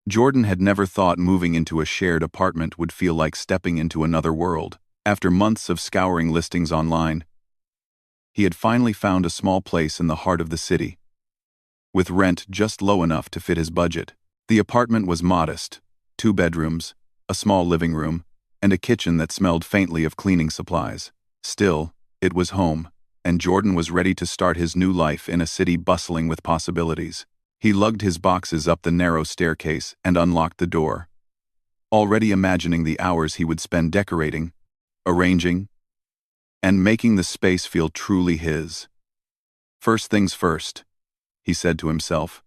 Jordan had never thought moving into a shared apartment would feel like stepping into another world. After months of scouring listings online, he had finally found a small place in the heart of the city, with rent just low enough to fit his budget. The apartment was modest: 2 bedrooms, a small living room, and a kitchen that smelled faintly of cleaning supplies. Still, it was home, and Jordan was ready to start his new life in a city bustling with possibilities. He lugged his boxes up the narrow staircase and unlocked the door, already imagining the hours he would spend decorating, arranging, and making the space feel truly his. First things first, he said to himself,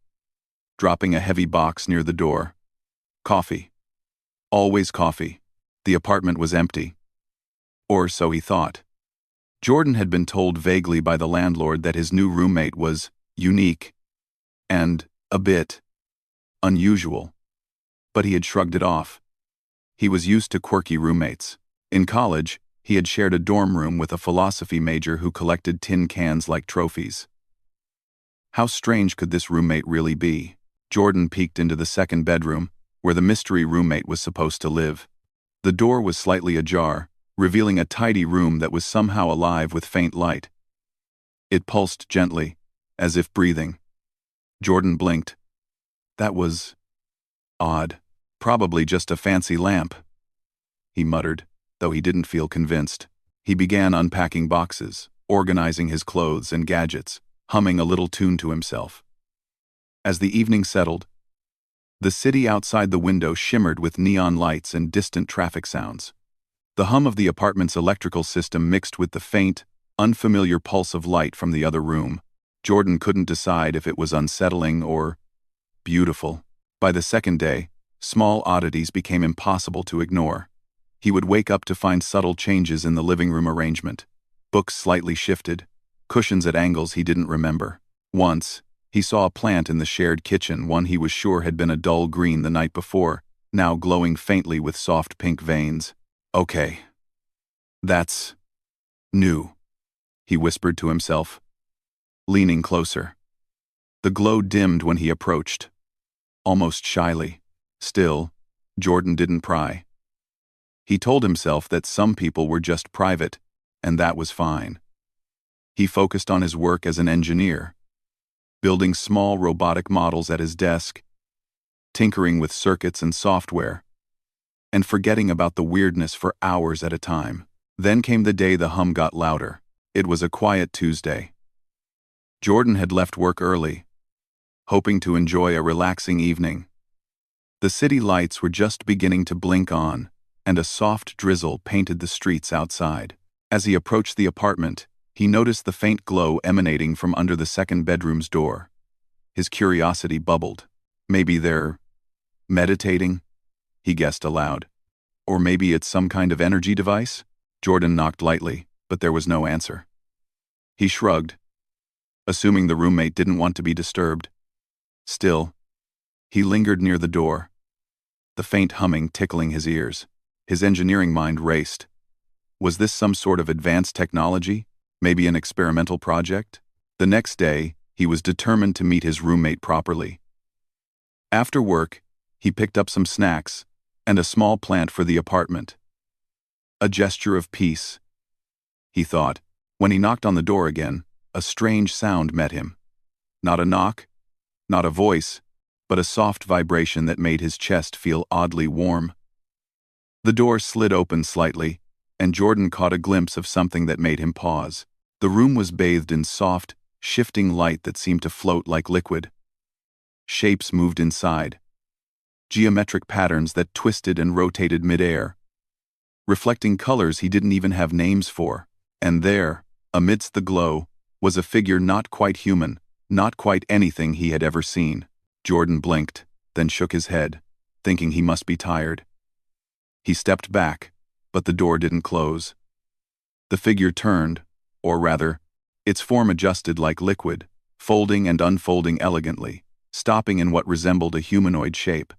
dropping a heavy box near the door. Coffee. Always coffee. The apartment was empty. Or so he thought. Jordan had been told vaguely by the landlord that his new roommate was unique and a bit unusual, but he had shrugged it off. He was used to quirky roommates. In college, he had shared a dorm room with a philosophy major who collected tin cans like trophies. How strange could this roommate really be? Jordan peeked into the second bedroom, where the mystery roommate was supposed to live. The door was slightly ajar, revealing a tidy room that was somehow alive with faint light. It pulsed gently, as if breathing. Jordan blinked. That was odd. Probably just a fancy lamp, he muttered, though he didn't feel convinced. He began unpacking boxes, organizing his clothes and gadgets, humming a little tune to himself. As the evening settled, the city outside the window shimmered with neon lights and distant traffic sounds. The hum of the apartment's electrical system mixed with the faint, unfamiliar pulse of light from the other room. Jordan couldn't decide if it was unsettling or beautiful. By the second day, small oddities became impossible to ignore. He would wake up to find subtle changes in the living room arrangement. Books slightly shifted, cushions at angles he didn't remember. Once, he saw a plant in the shared kitchen, one he was sure had been a dull green the night before, now glowing faintly with soft pink veins. Okay. That's new, he whispered to himself, leaning closer. The glow dimmed when he approached, almost shyly. Still, Jordan didn't pry. He told himself that some people were just private, and that was fine. He focused on his work as an engineer, building small robotic models at his desk, tinkering with circuits and software, and forgetting about the weirdness for hours at a time. Then came the day the hum got louder. It was a quiet Tuesday. Jordan had left work early, hoping to enjoy a relaxing evening. The city lights were just beginning to blink on, and a soft drizzle painted the streets outside. As he approached the apartment, he noticed the faint glow emanating from under the second bedroom's door. His curiosity bubbled. Maybe they're meditating, he guessed aloud. Or maybe it's some kind of energy device? Jordan knocked lightly, but there was no answer. He shrugged, assuming the roommate didn't want to be disturbed. Still, he lingered near the door, the faint humming tickling his ears. His engineering mind raced. Was this some sort of advanced technology? Maybe an experimental project? The next day, he was determined to meet his roommate properly. After work, he picked up some snacks and a small plant for the apartment. A gesture of peace, he thought. When he knocked on the door again, a strange sound met him. Not a knock, not a voice, but a soft vibration that made his chest feel oddly warm. The door slid open slightly, and Jordan caught a glimpse of something that made him pause. The room was bathed in soft, shifting light that seemed to float like liquid. Shapes moved inside, geometric patterns that twisted and rotated midair, reflecting colors he didn't even have names for. And there, amidst the glow, was a figure not quite human, not quite anything he had ever seen. Jordan blinked, then shook his head, thinking he must be tired. He stepped back, but the door didn't close. The figure turned, or rather, its form adjusted like liquid, folding and unfolding elegantly, stopping in what resembled a humanoid shape.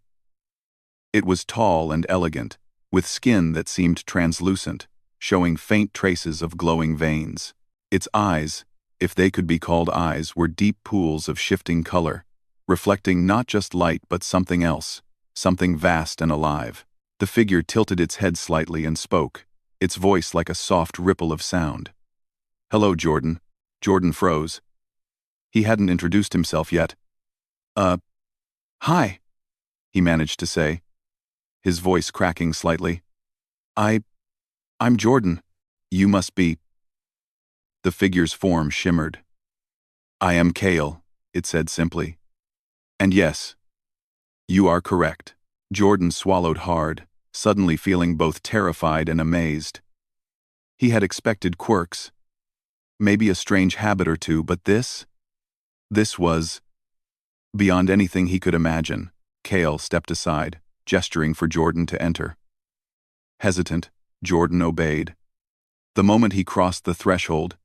It was tall and elegant, with skin that seemed translucent, showing faint traces of glowing veins. Its eyes, if they could be called eyes, were deep pools of shifting color, reflecting not just light but something else, something vast and alive. The figure tilted its head slightly and spoke, its voice like a soft ripple of sound. "Hello, Jordan." Jordan froze. He hadn't introduced himself yet. Hi," he managed to say, his voice cracking slightly. I'm Jordan. You must be—" The figure's form shimmered. "I am Kale," it said simply. "And yes, you are correct." Jordan swallowed hard, suddenly feeling both terrified and amazed. He had expected quirks, maybe a strange habit or two, but this was beyond anything he could imagine. Kale stepped aside, gesturing for Jordan to enter. Hesitant, Jordan obeyed. The moment he crossed the threshold,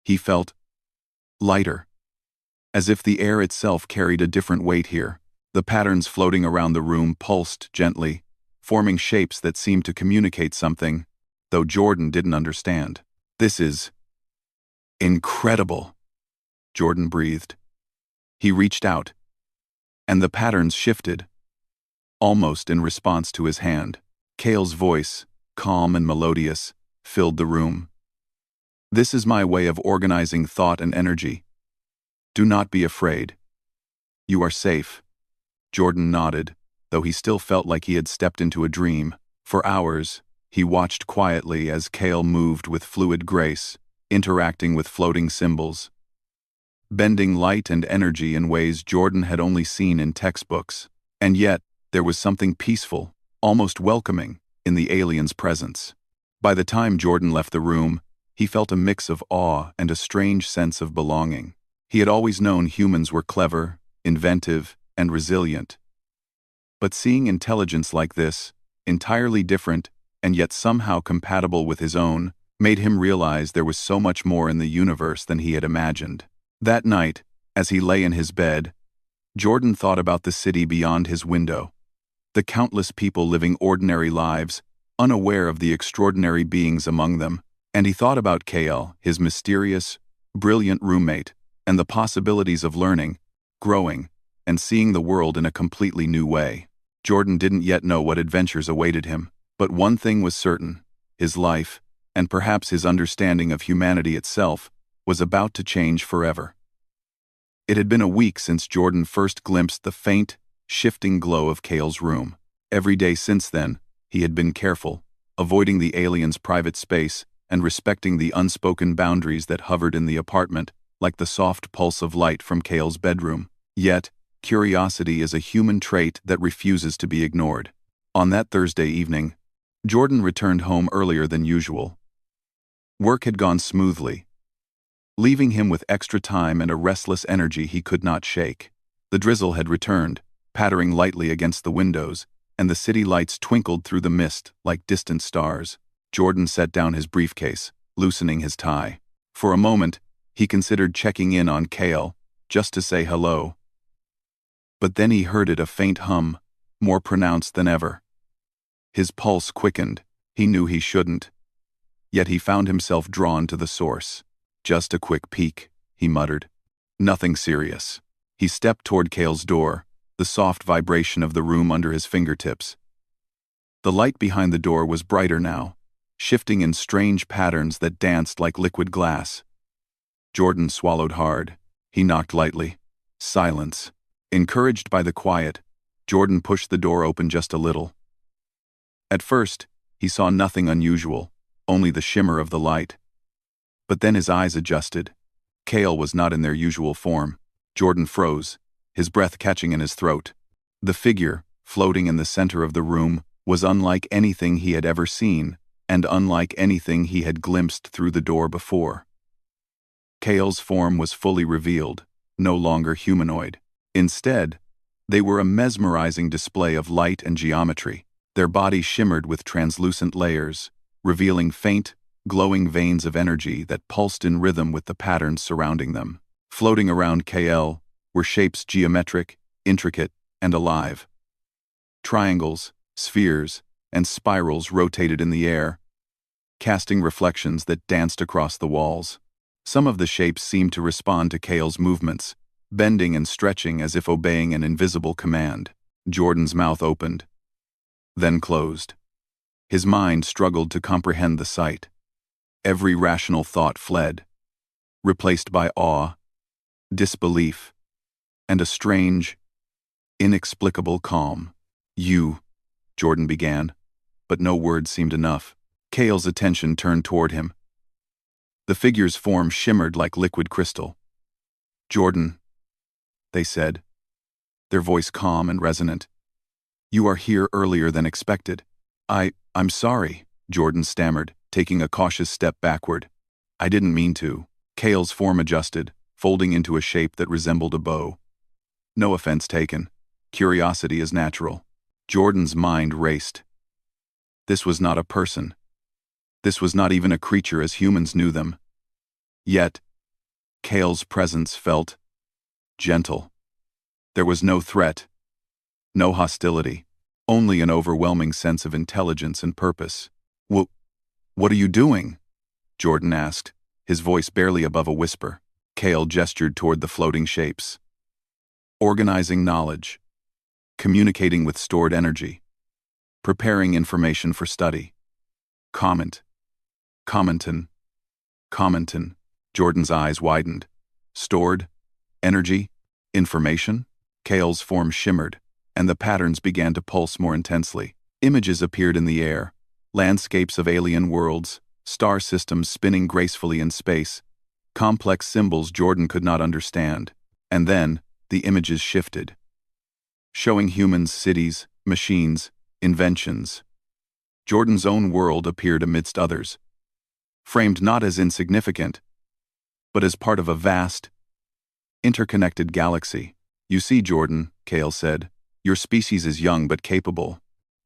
he felt lighter, as if the air itself carried a different weight here. The patterns floating around the room pulsed gently, forming shapes that seemed to communicate something, though Jordan didn't understand. "This is incredible," Jordan breathed. He reached out, and the patterns shifted, almost in response to his hand. Kale's voice, calm and melodious, filled the room. "This is my way of organizing thought and energy. Do not be afraid. You are safe." Jordan nodded, though he still felt like he had stepped into a dream. For hours, he watched quietly as Kale moved with fluid grace, interacting with floating symbols, bending light and energy in ways Jordan had only seen in textbooks. And yet, there was something peaceful, almost welcoming, in the alien's presence. By the time Jordan left the room, he felt a mix of awe and a strange sense of belonging. He had always known humans were clever, inventive, and resilient. But seeing intelligence like this, entirely different and yet somehow compatible with his own, made him realize there was so much more in the universe than he had imagined. That night, as he lay in his bed, Jordan thought about the city beyond his window, the countless people living ordinary lives, unaware of the extraordinary beings among them, and he thought about Kale, his mysterious, brilliant roommate, and the possibilities of learning, growing, and seeing the world in a completely new way. Jordan didn't yet know what adventures awaited him, but one thing was certain: his life, and perhaps his understanding of humanity itself, was about to change forever. It had been a week since Jordan first glimpsed the faint, shifting glow of Kale's room. Every day since then, he had been careful, avoiding the alien's private space and respecting the unspoken boundaries that hovered in the apartment, like the soft pulse of light from Kale's bedroom. Yet, curiosity is a human trait that refuses to be ignored. On that Thursday evening, Jordan returned home earlier than usual. Work had gone smoothly, leaving him with extra time and a restless energy he could not shake. The drizzle had returned, pattering lightly against the windows, and the city lights twinkled through the mist like distant stars. Jordan set down his briefcase, loosening his tie. For a moment, he considered checking in on Kale, just to say hello. But then he heard a faint hum, more pronounced than ever. His pulse quickened. He knew he shouldn't. Yet he found himself drawn to the source. "Just a quick peek," he muttered. "Nothing serious." He stepped toward Kale's door, the soft vibration of the room under his fingertips. The light behind the door was brighter now, shifting in strange patterns that danced like liquid glass. Jordan swallowed hard. He knocked lightly. Silence. Encouraged by the quiet, Jordan pushed the door open just a little. At first, he saw nothing unusual, only the shimmer of the light. But then his eyes adjusted. Kale was not in their usual form. Jordan froze, his breath catching in his throat. The figure, floating in the center of the room, was unlike anything he had ever seen, and unlike anything he had glimpsed through the door before. Kale's form was fully revealed, no longer humanoid. Instead, they were a mesmerizing display of light and geometry. Their bodies shimmered with translucent layers, revealing faint, glowing veins of energy that pulsed in rhythm with the patterns surrounding them. Floating around Kale were shapes geometric, intricate, and alive. Triangles, spheres, and spirals rotated in the air, casting reflections that danced across the walls. Some of the shapes seemed to respond to Kale's movements, bending and stretching as if obeying an invisible command. Jordan's mouth opened, then closed. His mind struggled to comprehend the sight. Every rational thought fled, replaced by awe, disbelief, and a strange, inexplicable calm. "You," Jordan began, but no words seemed enough. Kale's attention turned toward him. The figure's form shimmered like liquid crystal. "Jordan," they said, their voice calm and resonant. "You are here earlier than expected." I'm sorry," Jordan stammered, taking a cautious step backward. "I didn't mean to." Kale's form adjusted, folding into a shape that resembled a bow. "No offense taken. Curiosity is natural." Jordan's mind raced. This was not a person. This was not even a creature as humans knew them. Yet, Kale's presence felt gentle. There was no threat, no hostility, only an overwhelming sense of intelligence and purpose. What are you doing?" Jordan asked, his voice barely above a whisper. Kale gestured toward the floating shapes. "Organizing knowledge, communicating with stored energy, preparing information for study. Commenton. Jordan's eyes widened. Stored? Energy? Information? Kale's form shimmered, and the patterns began to pulse more intensely. Images appeared in the air, landscapes of alien worlds, star systems spinning gracefully in space, complex symbols Jordan could not understand. And then, the images shifted, showing humans, cities, machines, inventions. Jordan's own world appeared amidst others, framed not as insignificant, but as part of a vast, interconnected galaxy. "You see, Jordan," Kale said, "your species is young but capable.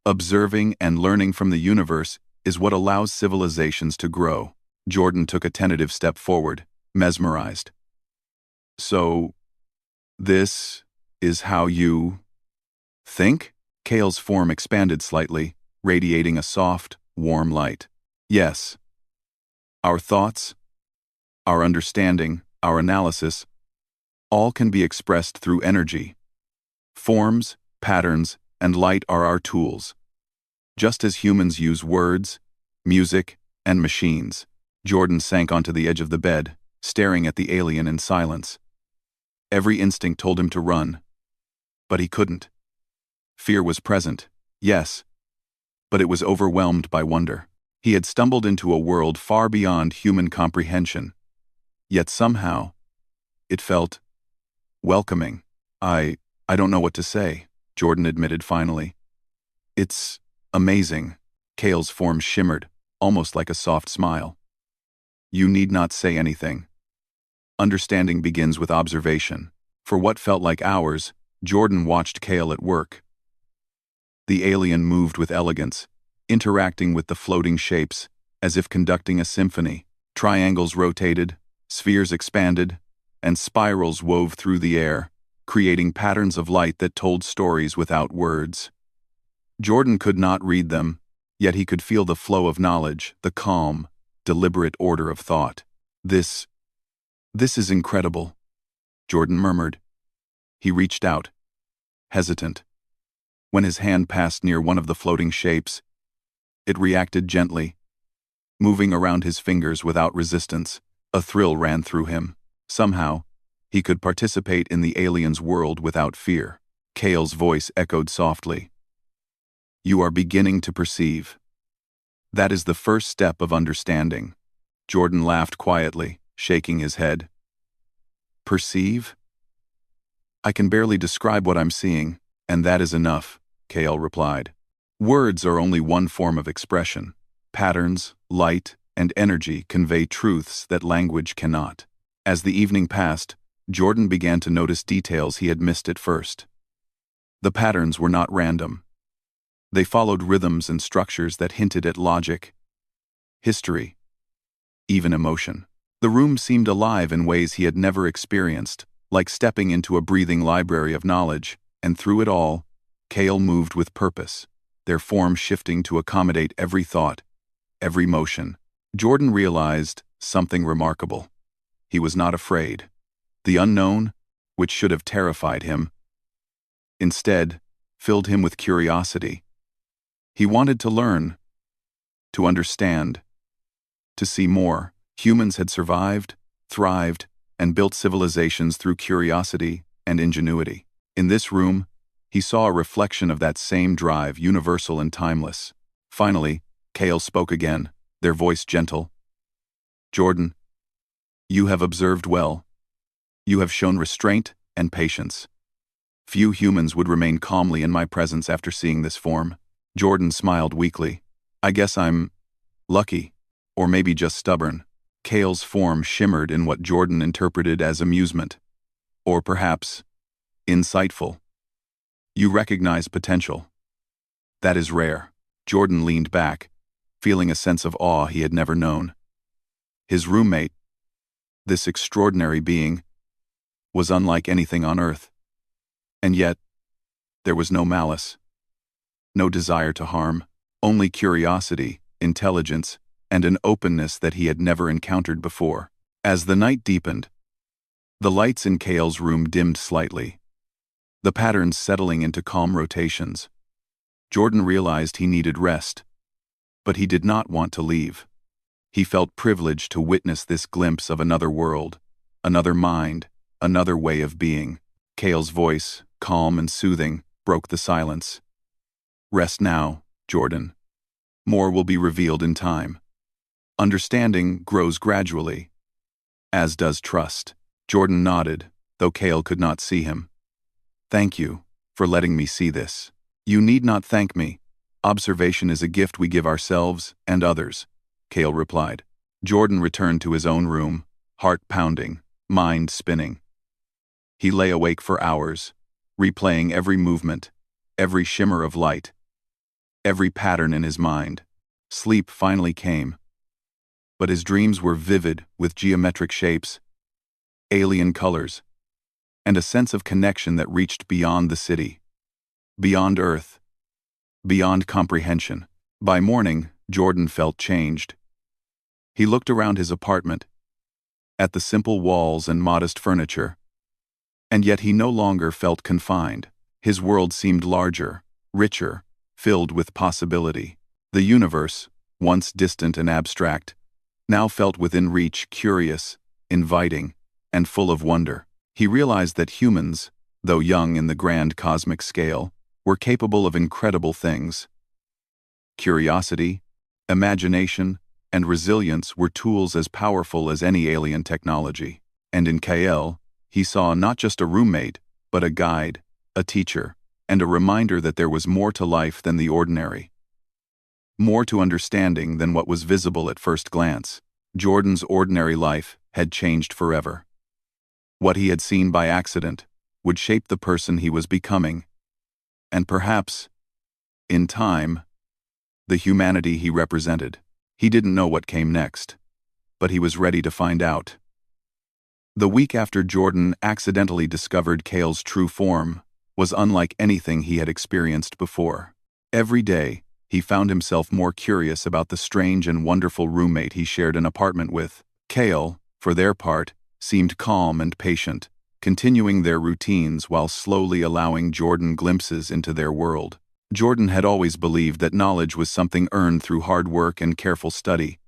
Observing and learning from the universe is what allows civilizations to grow." Jordan took a tentative step forward, mesmerized. "So, this is how you think?" Kale's form expanded slightly, radiating a soft, warm light. "Yes. Our thoughts, our understanding, our analysis, all can be expressed through energy. Forms, patterns, and light are our tools. Just as humans use words, music, and machines." Jordan sank onto the edge of the bed, staring at the alien in silence. Every instinct told him to run, but he couldn't. Fear was present, yes, but it was overwhelmed by wonder. He had stumbled into a world far beyond human comprehension, yet somehow, it felt welcoming. I don't know what to say," Jordan admitted finally. "It's amazing." Kale's form shimmered, almost like a soft smile. "You need not say anything. Understanding begins with observation." For what felt like hours, Jordan watched Kale at work. The alien moved with elegance, interacting with the floating shapes, as if conducting a symphony. Triangles rotated, spheres expanded, and spirals wove through the air, creating patterns of light that told stories without words. Jordan could not read them, yet he could feel the flow of knowledge, the calm, deliberate order of thought. This is incredible," Jordan murmured. He reached out, hesitant. When his hand passed near one of the floating shapes, it reacted gently, moving around his fingers without resistance. A thrill ran through him. Somehow, he could participate in the alien's world without fear. Kale's voice echoed softly. "You are beginning to perceive. That is the first step of understanding." Jordan laughed quietly, shaking his head. "Perceive? I can barely describe what I'm seeing, and that is enough," Kale replied. "Words are only one form of expression. Patterns, light, and energy convey truths that language cannot." As the evening passed, Jordan began to notice details he had missed at first. The patterns were not random. They followed rhythms and structures that hinted at logic, history, even emotion. The room seemed alive in ways he had never experienced, like stepping into a breathing library of knowledge, and through it all, Kale moved with purpose, their form shifting to accommodate every thought, every motion. Jordan realized something remarkable. He was not afraid. The unknown, which should have terrified him, instead filled him with curiosity. He wanted to learn, to understand, to see more. Humans had survived, thrived, and built civilizations through curiosity and ingenuity. In this room, he saw a reflection of that same drive, universal and timeless. Finally, Kale spoke again, their voice gentle. "Jordan, you have observed well. You have shown restraint and patience. Few humans would remain calmly in my presence after seeing this form." Jordan smiled weakly. "I guess I'm lucky, or maybe just stubborn." Kale's form shimmered in what Jordan interpreted as amusement. Or perhaps, insightful. "You recognize potential. That is rare." Jordan leaned back, feeling a sense of awe he had never known. His roommate, this extraordinary being, was unlike anything on Earth. And yet, there was no malice, no desire to harm, only curiosity, intelligence, and an openness that he had never encountered before. As the night deepened, the lights in Kale's room dimmed slightly, the patterns settling into calm rotations. Jordan realized he needed rest, but he did not want to leave. He felt privileged to witness this glimpse of another world, another mind, another way of being. Kale's voice, calm and soothing, broke the silence. "Rest now, Jordan. More will be revealed in time. Understanding grows gradually, as does trust." Jordan nodded, though Kale could not see him. "Thank you for letting me see this." "You need not thank me. Observation is a gift we give ourselves and others," Kale replied. Jordan returned to his own room, heart pounding, mind spinning. He lay awake for hours, replaying every movement, every shimmer of light, every pattern in his mind. Sleep finally came, but his dreams were vivid with geometric shapes, alien colors, and a sense of connection that reached beyond the city, beyond Earth, beyond comprehension. By morning, Jordan felt changed. He looked around his apartment, at the simple walls and modest furniture, and yet he no longer felt confined. His world seemed larger, richer, filled with possibility. The universe, once distant and abstract, now felt within reach, curious, inviting, and full of wonder. He realized that humans, though young in the grand cosmic scale, were capable of incredible things. Curiosity, imagination, and resilience were tools as powerful as any alien technology. And in Kale, he saw not just a roommate, but a guide, a teacher, and a reminder that there was more to life than the ordinary. More to understanding than what was visible at first glance. Jordan's ordinary life had changed forever. What he had seen by accident would shape the person he was becoming, and perhaps, in time, the humanity he represented. He didn't know what came next, but he was ready to find out. The week after Jordan accidentally discovered Kale's true form was unlike anything he had experienced before. Every day, he found himself more curious about the strange and wonderful roommate he shared an apartment with. Kale, for their part, seemed calm and patient, continuing their routines while slowly allowing Jordan glimpses into their world. Jordan had always believed that knowledge was something earned through hard work and careful study,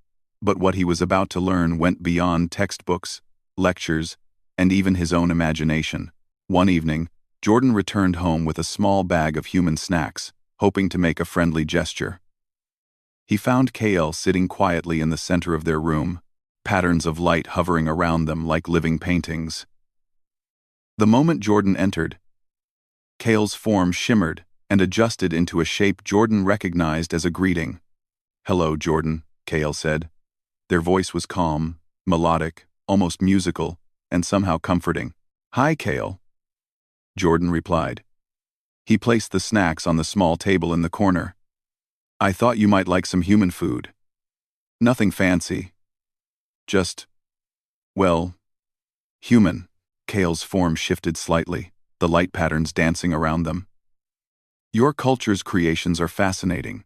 but what he was about to learn went beyond textbooks, lectures, and even his own imagination. One evening, Jordan returned home with a small bag of human snacks, hoping to make a friendly gesture. He found Kale sitting quietly in the center of their room, patterns of light hovering around them like living paintings. The moment Jordan entered, Kale's form shimmered and adjusted into a shape Jordan recognized as a greeting. "Hello, Jordan," Kale said. Their voice was calm, melodic, almost musical, and somehow comforting. "Hi, Kale," Jordan replied. He placed the snacks on the small table in the corner. "I thought you might like some human food. Nothing fancy. Just, well, human." Kale's form shifted slightly, the light patterns dancing around them. "Your culture's creations are fascinating.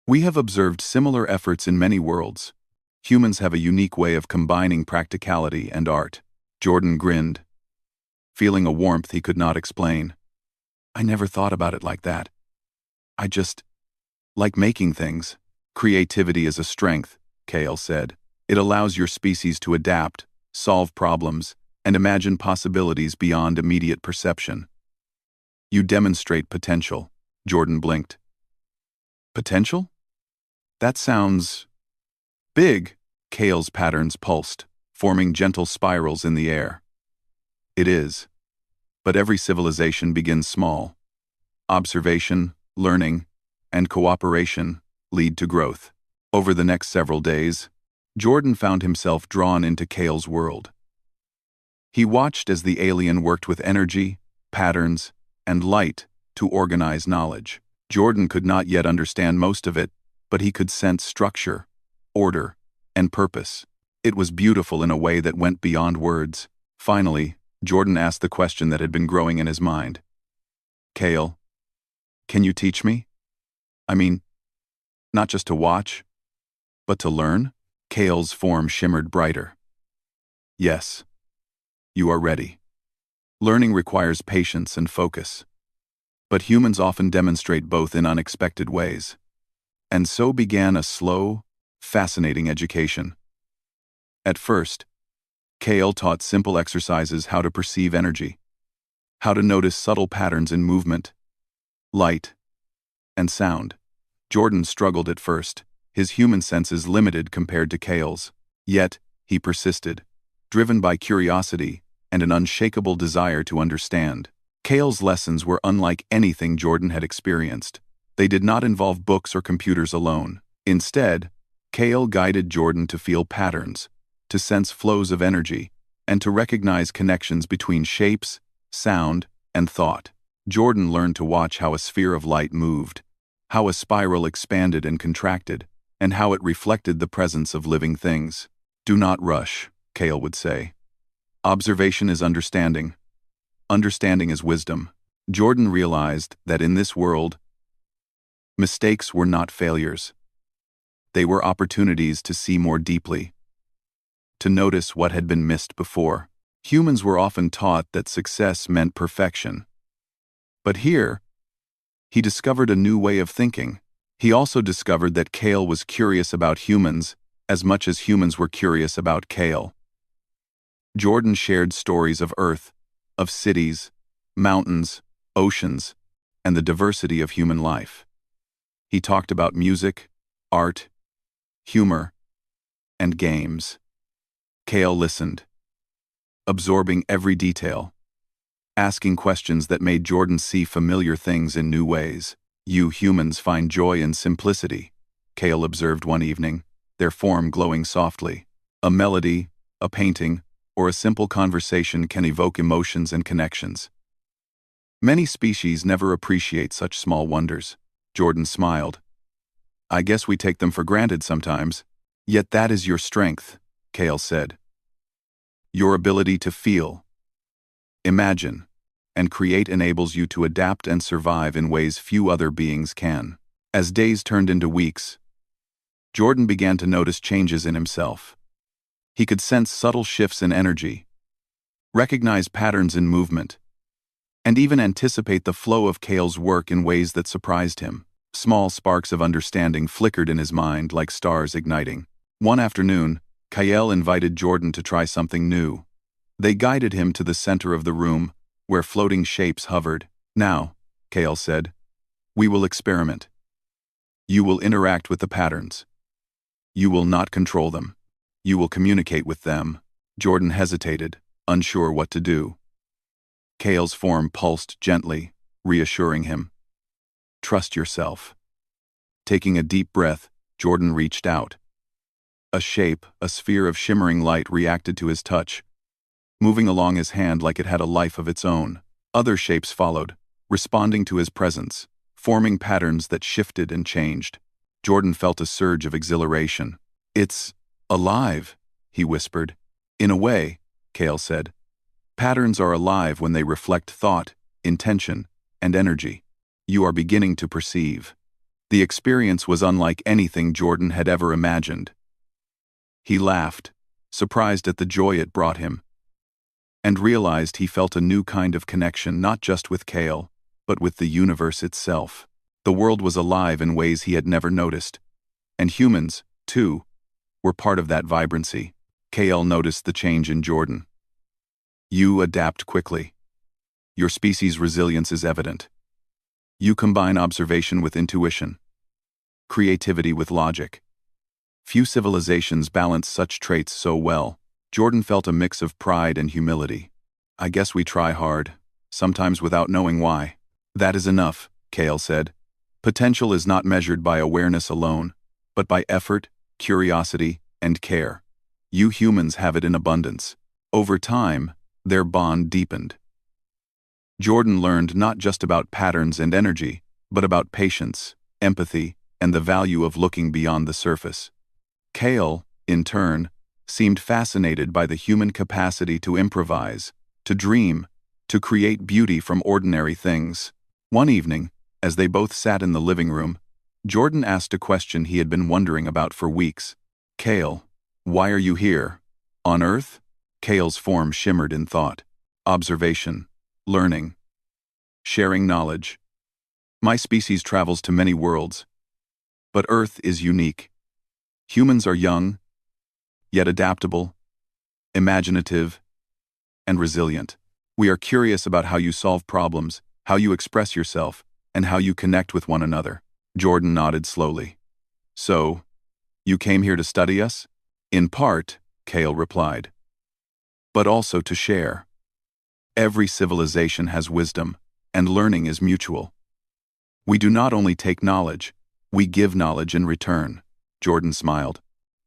We have observed similar efforts in many worlds. Humans have a unique way of combining practicality and art." Jordan grinned, feeling a warmth he could not explain. I never thought about it like that. I just like making things. Creativity is a strength, Kale said. It allows your species to adapt, solve problems, and imagine possibilities beyond immediate perception. You demonstrate potential, Jordan blinked. Potential? That sounds big. Kale's patterns pulsed, forming gentle spirals in the air. It is. But every civilization begins small. Observation, learning, and cooperation lead to growth. Over the next several days, Jordan found himself drawn into Kale's world. He watched as the alien worked with energy, patterns, and light to organize knowledge. Jordan could not yet understand most of it, but he could sense structure, order, and purpose. It was beautiful in a way that went beyond words. Finally, Jordan asked the question that had been growing in his mind. Kale, can you teach me? I mean, not just to watch, but to learn? Kale's form shimmered brighter. Yes, you are ready. Learning requires patience and focus. But humans often demonstrate both in unexpected ways. And so began a slow, fascinating education. At first, Kale taught simple exercises: how to perceive energy, how to notice subtle patterns in movement, light, and sound. Jordan struggled at first, his human senses limited compared to Kale's. Yet, he persisted, driven by curiosity and an unshakable desire to understand. Kale's lessons were unlike anything Jordan had experienced. They did not involve books or computers alone. Instead, Kale guided Jordan to feel patterns, to sense flows of energy, and to recognize connections between shapes, sound, and thought. Jordan learned to watch how a sphere of light moved, how a spiral expanded and contracted, and how it reflected the presence of living things. Do not rush, Kale would say. Observation is understanding. Understanding is wisdom. Jordan realized that in this world, mistakes were not failures. They were opportunities to see more deeply, to notice what had been missed before. Humans were often taught that success meant perfection. But here, he discovered a new way of thinking. He also discovered that Kale was curious about humans as much as humans were curious about Kale. Jordan shared stories of Earth, of cities, mountains, oceans, and the diversity of human life. He talked about music, art, humor, and games. Kale listened, absorbing every detail, asking questions that made Jordan see familiar things in new ways. You humans find joy in simplicity, Kale observed one evening, their form glowing softly. A melody, a painting, or a simple conversation can evoke emotions and connections. Many species never appreciate such small wonders. Jordan smiled. I guess we take them for granted sometimes. Yet that is your strength, Kale said. Your ability to feel, imagine, and create enables you to adapt and survive in ways few other beings can. As days turned into weeks, Jordan began to notice changes in himself. He could sense subtle shifts in energy, recognize patterns in movement, and even anticipate the flow of Kale's work in ways that surprised him. Small sparks of understanding flickered in his mind like stars igniting. One afternoon, Kale invited Jordan to try something new. They guided him to the center of the room, where floating shapes hovered. Now, Kale said, we will experiment. You will interact with the patterns. You will not control them. You will communicate with them. Jordan hesitated, unsure what to do. Kale's form pulsed gently, reassuring him. Trust yourself. Taking a deep breath, Jordan reached out. A shape, a sphere of shimmering light reacted to his touch, moving along his hand like it had a life of its own. Other shapes followed, responding to his presence, forming patterns that shifted and changed. Jordan felt a surge of exhilaration. It's alive, he whispered. In a way, Kale said. Patterns are alive when they reflect thought, intention, and energy. You are beginning to perceive. The experience was unlike anything Jordan had ever imagined. He laughed, surprised at the joy it brought him, and realized he felt a new kind of connection not just with Kale, but with the universe itself. The world was alive in ways he had never noticed. And humans, too, were part of that vibrancy. Kale noticed the change in Jordan. You adapt quickly. Your species' resilience is evident. You combine observation with intuition, creativity with logic. Few civilizations balance such traits so well. Jordan felt a mix of pride and humility. I guess we try hard, sometimes without knowing why. That is enough, Kale said. Potential is not measured by awareness alone, but by effort, curiosity, and care. You humans have it in abundance. Over time, their bond deepened. Jordan learned not just about patterns and energy, but about patience, empathy, and the value of looking beyond the surface. Kale, in turn, seemed fascinated by the human capacity to improvise, to dream, to create beauty from ordinary things. One evening, as they both sat in the living room, Jordan asked a question he had been wondering about for weeks. Kale, why are you here? On Earth? Kale's form shimmered in thought. Observation, learning, sharing knowledge. My species travels to many worlds, but Earth is unique. Humans are young, yet adaptable, imaginative, and resilient. We are curious about how you solve problems, how you express yourself, and how you connect with one another. Jordan nodded slowly. So, you came here to study us? In part, Kale replied. But also to share. Every civilization has wisdom, and learning is mutual. We do not only take knowledge, we give knowledge in return. Jordan smiled.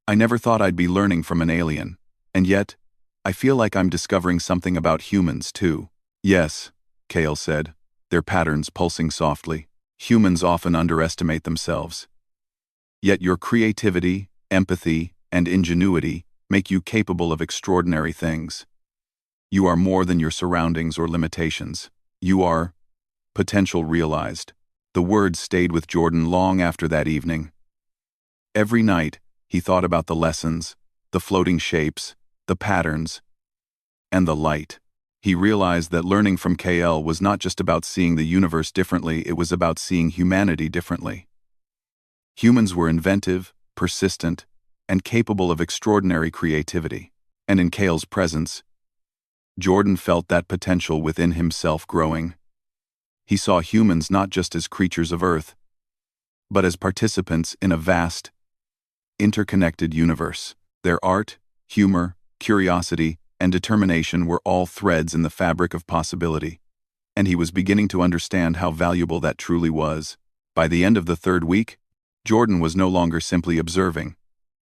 I never thought I'd be learning from an alien, and yet, I feel like I'm discovering something about humans too. Yes, Kale said, their patterns pulsing softly. Humans often underestimate themselves. Yet your creativity, empathy, and ingenuity make you capable of extraordinary things. You are more than your surroundings or limitations. You are potential realized. The words stayed with Jordan long after that evening. Every night, he thought about the lessons, the floating shapes, the patterns, and the light. He realized that learning from Kale was not just about seeing the universe differently, it was about seeing humanity differently. Humans were inventive, persistent, and capable of extraordinary creativity. And in Kale's presence, Jordan felt that potential within himself growing. He saw humans not just as creatures of Earth, but as participants in a vast, interconnected universe. Their art, humor, curiosity, and determination were all threads in the fabric of possibility, and he was beginning to understand how valuable that truly was. By the end of the third week, Jordan was no longer simply observing.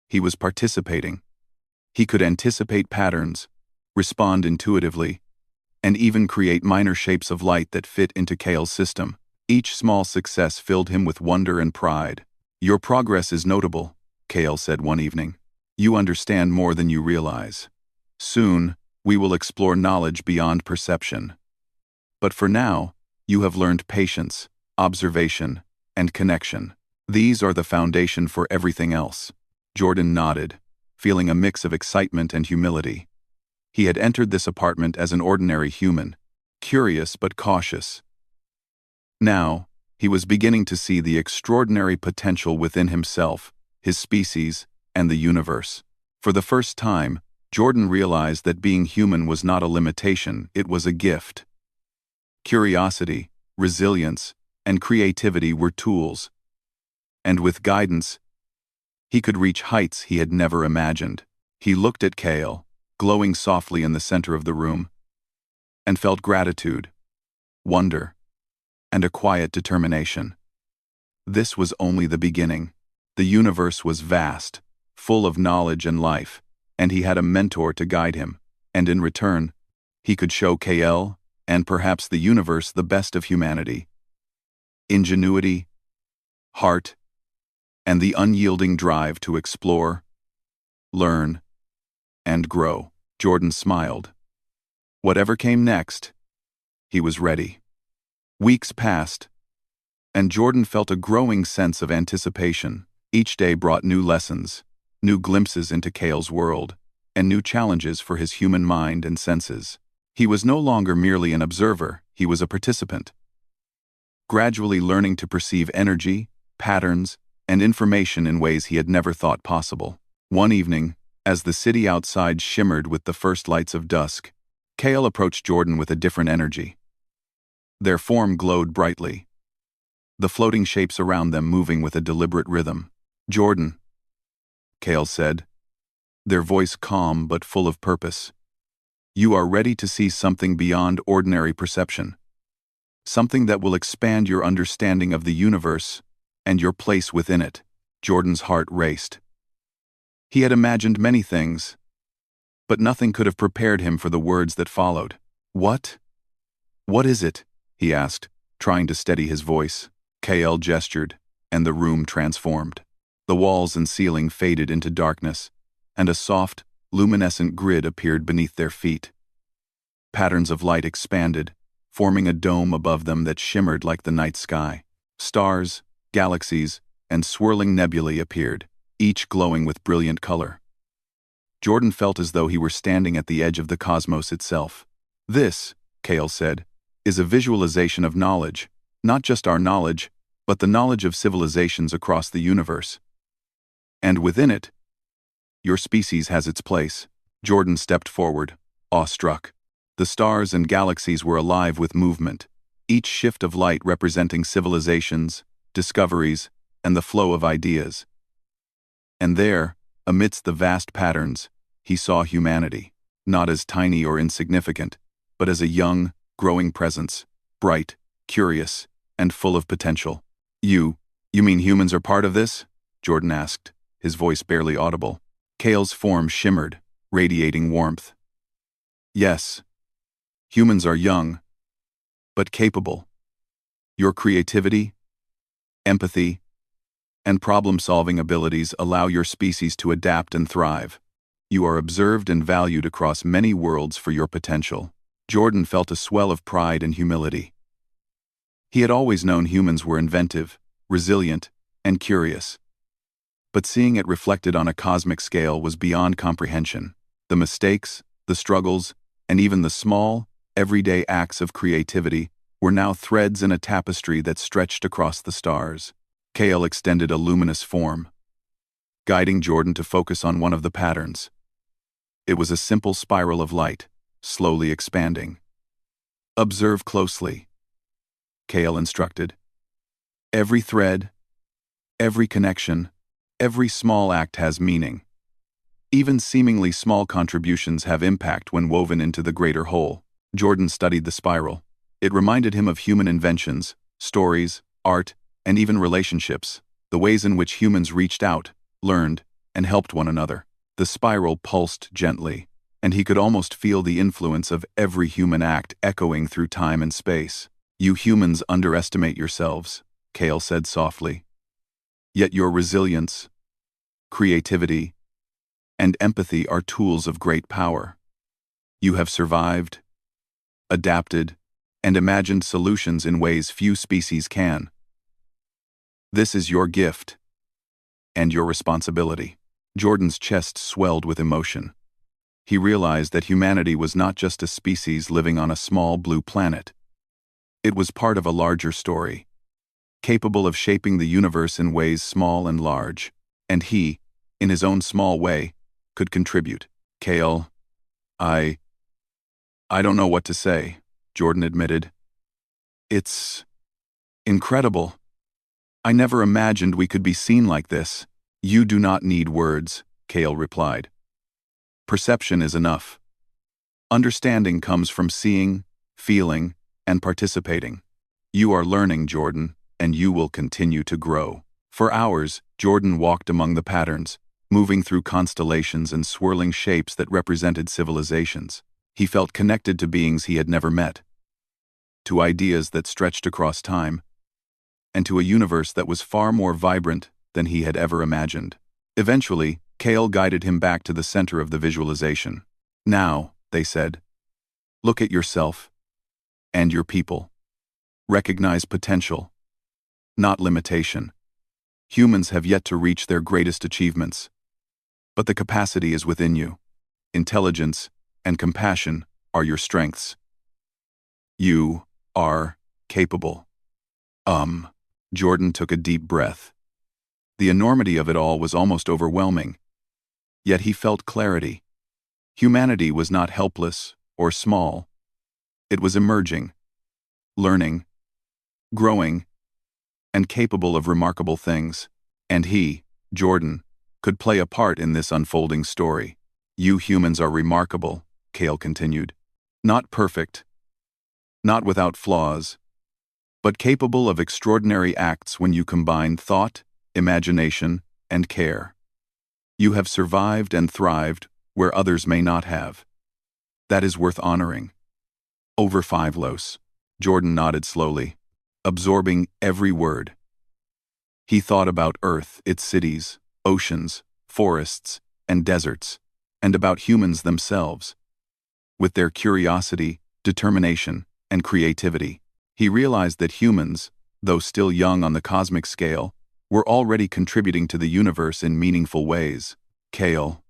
He was participating. He could anticipate patterns, respond intuitively, and even create minor shapes of light that fit into Kale's system. Each small success filled him with wonder and pride. Your progress is notable, Kale said one evening. You understand more than you realize. Soon, we will explore knowledge beyond perception. But for now, you have learned patience, observation, and connection. These are the foundation for everything else. Jordan nodded, feeling a mix of excitement and humility. He had entered this apartment as an ordinary human, curious but cautious. Now, he was beginning to see the extraordinary potential within himself, his species, and the universe. For the first time, Jordan realized that being human was not a limitation, it was a gift. Curiosity, resilience, and creativity were tools. And with guidance, he could reach heights he had never imagined. He looked at Kale, glowing softly in the center of the room, and felt gratitude, wonder, and a quiet determination. This was only the beginning. The universe was vast, full of knowledge and life, and he had a mentor to guide him, and in return, he could show Kale, and perhaps the universe, the best of humanity. Ingenuity, heart, and the unyielding drive to explore, learn, and grow. Jordan smiled. Whatever came next, he was ready. Weeks passed, and Jordan felt a growing sense of anticipation. Each day brought new lessons, new glimpses into Kale's world, and new challenges for his human mind and senses. He was no longer merely an observer, he was a participant. gradually learning to perceive energy, patterns, and information in ways he had never thought possible. One evening, as the city outside shimmered with the first lights of dusk, Kale approached Jordan with a different energy. Their form glowed brightly, the floating shapes around them moving with a deliberate rhythm. "Jordan," Kale said, their voice calm but full of purpose. "You are ready to see something beyond ordinary perception. Something that will expand your understanding of the universe and your place within it." Jordan's heart raced. He had imagined many things, but nothing could have prepared him for the words that followed. "What? What is it?" he asked, trying to steady his voice. Kale gestured, and the room transformed. The walls and ceiling faded into darkness, and a soft, luminescent grid appeared beneath their feet. Patterns of light expanded, forming a dome above them that shimmered like the night sky. Stars, galaxies, and swirling nebulae appeared, each glowing with brilliant color. Jordan felt as though he were standing at the edge of the cosmos itself. "This," Kale said, "is a visualization of knowledge, not just our knowledge, but the knowledge of civilizations across the universe. And within it, your species has its place." Jordan stepped forward, awestruck. The stars and galaxies were alive with movement, each shift of light representing civilizations, discoveries, and the flow of ideas. And there, amidst the vast patterns, he saw humanity, not as tiny or insignificant, but as a young, growing presence, bright, curious, and full of potential. You mean humans are part of this?" Jordan asked, his voice barely audible. Kale's form shimmered, radiating warmth. "Yes. Humans are young, but capable. Your creativity, empathy, and problem-solving abilities allow your species to adapt and thrive. You are observed and valued across many worlds for your potential." Jordan felt a swell of pride and humility. He had always known humans were inventive, resilient, and curious. But seeing it reflected on a cosmic scale was beyond comprehension. The mistakes, the struggles, and even the small, everyday acts of creativity were now threads in a tapestry that stretched across the stars. Kale extended a luminous form, guiding Jordan to focus on one of the patterns. It was a simple spiral of light, slowly expanding. "Observe closely," Kale instructed. "Every thread, every connection, every small act has meaning. Even seemingly small contributions have impact when woven into the greater whole." Jordan studied the spiral. It reminded him of human inventions, stories, art, and even relationships, the ways in which humans reached out, learned, and helped one another. The spiral pulsed gently, and he could almost feel the influence of every human act echoing through time and space. "You humans underestimate yourselves," Kale said softly. "Yet your resilience, creativity, and empathy are tools of great power. You have survived, adapted, and imagined solutions in ways few species can. This is your gift and your responsibility." Jordan's chest swelled with emotion. He realized that humanity was not just a species living on a small blue planet. It was part of a larger story, capable of shaping the universe in ways small and large, and he, in his own small way, could contribute. "Kale, I don't know what to say," Jordan admitted. "It's incredible. I never imagined we could be seen like this." "You do not need words," Kale replied. "Perception is enough. Understanding comes from seeing, feeling, and participating. You are learning, Jordan, and you will continue to grow." For hours, Jordan walked among the patterns, moving through constellations and swirling shapes that represented civilizations. He felt connected to beings he had never met, to ideas that stretched across time, and to a universe that was far more vibrant than he had ever imagined. Eventually, Kale guided him back to the center of the visualization. "Now," they said, "look at yourself and your people. Recognize potential, not limitation. Humans have yet to reach their greatest achievements, but the capacity is within you. Intelligence and compassion are your strengths. You are capable." Um. Jordan took a deep breath. The enormity of it all was almost overwhelming. Yet he felt clarity. Humanity was not helpless or small. It was emerging, learning, growing, and capable of remarkable things. And he, Jordan, could play a part in this unfolding story. You humans are remarkable, Kale continued. Not perfect, not without flaws, but capable of extraordinary acts when you combine thought, imagination, and care. You have survived and thrived where others may not have. That is worth honoring. Over 5 los. Jordan nodded slowly, absorbing every word. He thought about Earth, its cities, oceans, forests, and deserts, and about humans themselves. With their curiosity, determination, and creativity, he realized that humans, though still young on the cosmic scale, were already contributing to the universe in meaningful ways. Kale.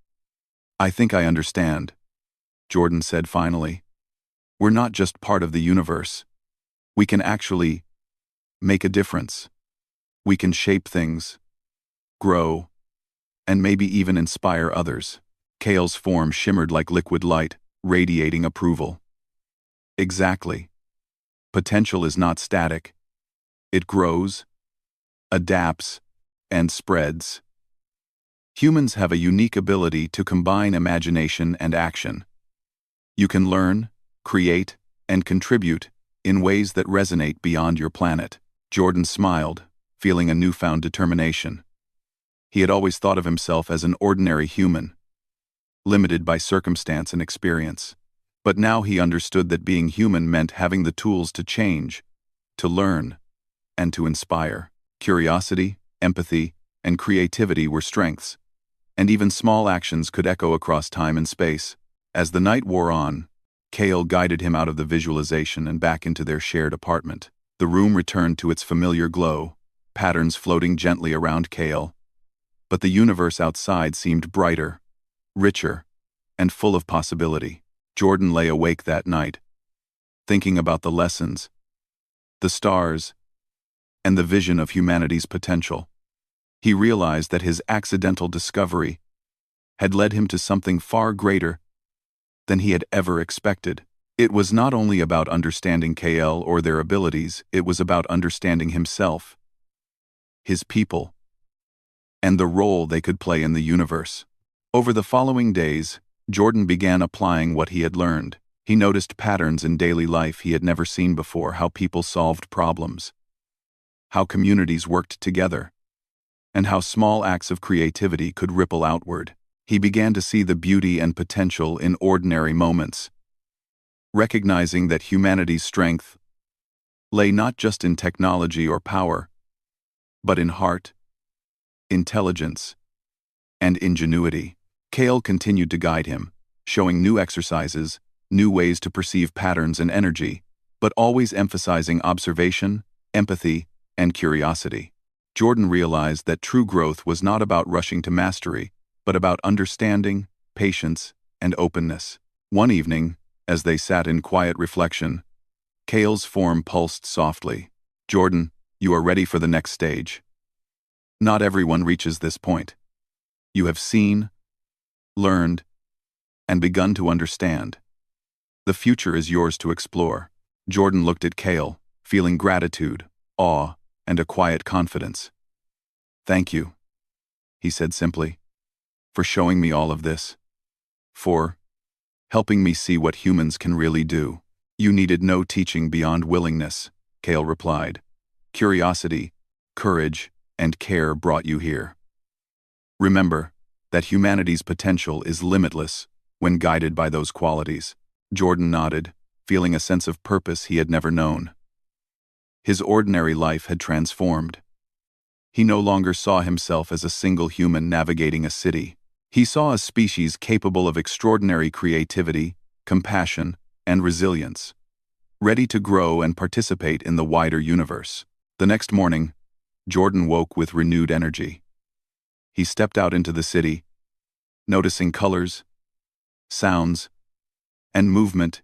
I think I understand, Jordan said finally. We're not just part of the universe. We can actually make a difference. We can shape things, grow, and maybe even inspire others. Kale's form shimmered like liquid light, radiating approval. Exactly. Potential is not static. It grows, adapts, and spreads. Humans have a unique ability to combine imagination and action. You can learn, create, and contribute in ways that resonate beyond your planet. Jordan smiled, feeling a newfound determination. He had always thought of himself as an ordinary human, limited by circumstance and experience. But now he understood that being human meant having the tools to change, to learn, and to inspire. Curiosity, empathy, and creativity were strengths, and even small actions could echo across time and space. As the night wore on, Kale guided him out of the visualization and back into their shared apartment. The room returned to its familiar glow, patterns floating gently around Kale. But the universe outside seemed brighter, richer, and full of possibility. Jordan lay awake that night, thinking about the lessons, the stars, and the vision of humanity's potential. He realized that his accidental discovery had led him to something far greater than he had ever expected. It was not only about understanding Kale or their abilities, it was about understanding himself, his people, and the role they could play in the universe. Over the following days, Jordan began applying what he had learned. He noticed patterns in daily life he had never seen before: how people solved problems, how communities worked together, and how small acts of creativity could ripple outward. He began to see the beauty and potential in ordinary moments, recognizing that humanity's strength lay not just in technology or power, but in heart, intelligence, and ingenuity. Kale continued to guide him, showing new exercises, new ways to perceive patterns and energy, but always emphasizing observation, empathy, and curiosity. Jordan realized that true growth was not about rushing to mastery, but about understanding, patience, and openness. One evening, as they sat in quiet reflection, Kale's form pulsed softly. Jordan, you are ready for the next stage. Not everyone reaches this point. You have seen, learned, and begun to understand. The future is yours to explore. Jordan looked at Kale, feeling gratitude, awe, and a quiet confidence. Thank you, he said simply, for showing me all of this. For helping me see what humans can really do. You needed no teaching beyond willingness, Kale replied. Curiosity, courage, and care brought you here. Remember that humanity's potential is limitless when guided by those qualities. Jordan nodded, feeling a sense of purpose he had never known. His ordinary life had transformed. He no longer saw himself as a single human navigating a city. He saw a species capable of extraordinary creativity, compassion, and resilience, ready to grow and participate in the wider universe. The next morning, Jordan woke with renewed energy. He stepped out into the city, noticing colors, sounds, and movement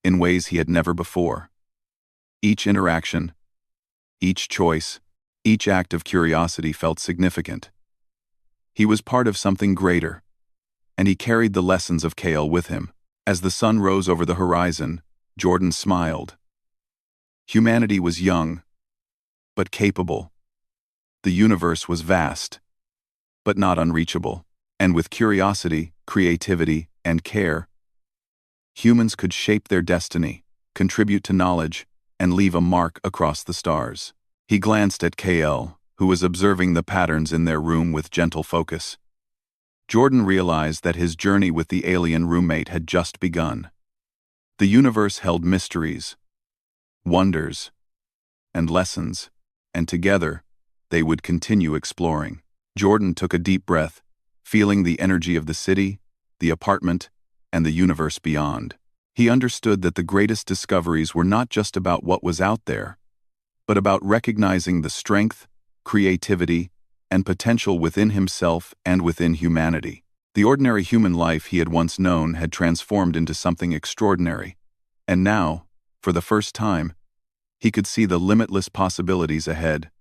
in ways he had never before. Each interaction, Each choice, each act of curiosity felt significant. He was part of something greater, and he carried the lessons of Kale with him. As the sun rose over the horizon, Jordan smiled. Humanity was young, but capable. The universe was vast, but not unreachable. And with curiosity, creativity, and care, humans could shape their destiny, contribute to knowledge, and leave a mark across the stars. He glanced at Kale, who was observing the patterns in their room with gentle focus. Jordan realized that his journey with the alien roommate had just begun. The universe held mysteries, wonders, and lessons, and together, they would continue exploring. Jordan took a deep breath, feeling the energy of the city, the apartment, and the universe beyond. He understood that the greatest discoveries were not just about what was out there, but about recognizing the strength, creativity, and potential within himself and within humanity. The ordinary human life he had once known had transformed into something extraordinary, and now, for the first time, he could see the limitless possibilities ahead.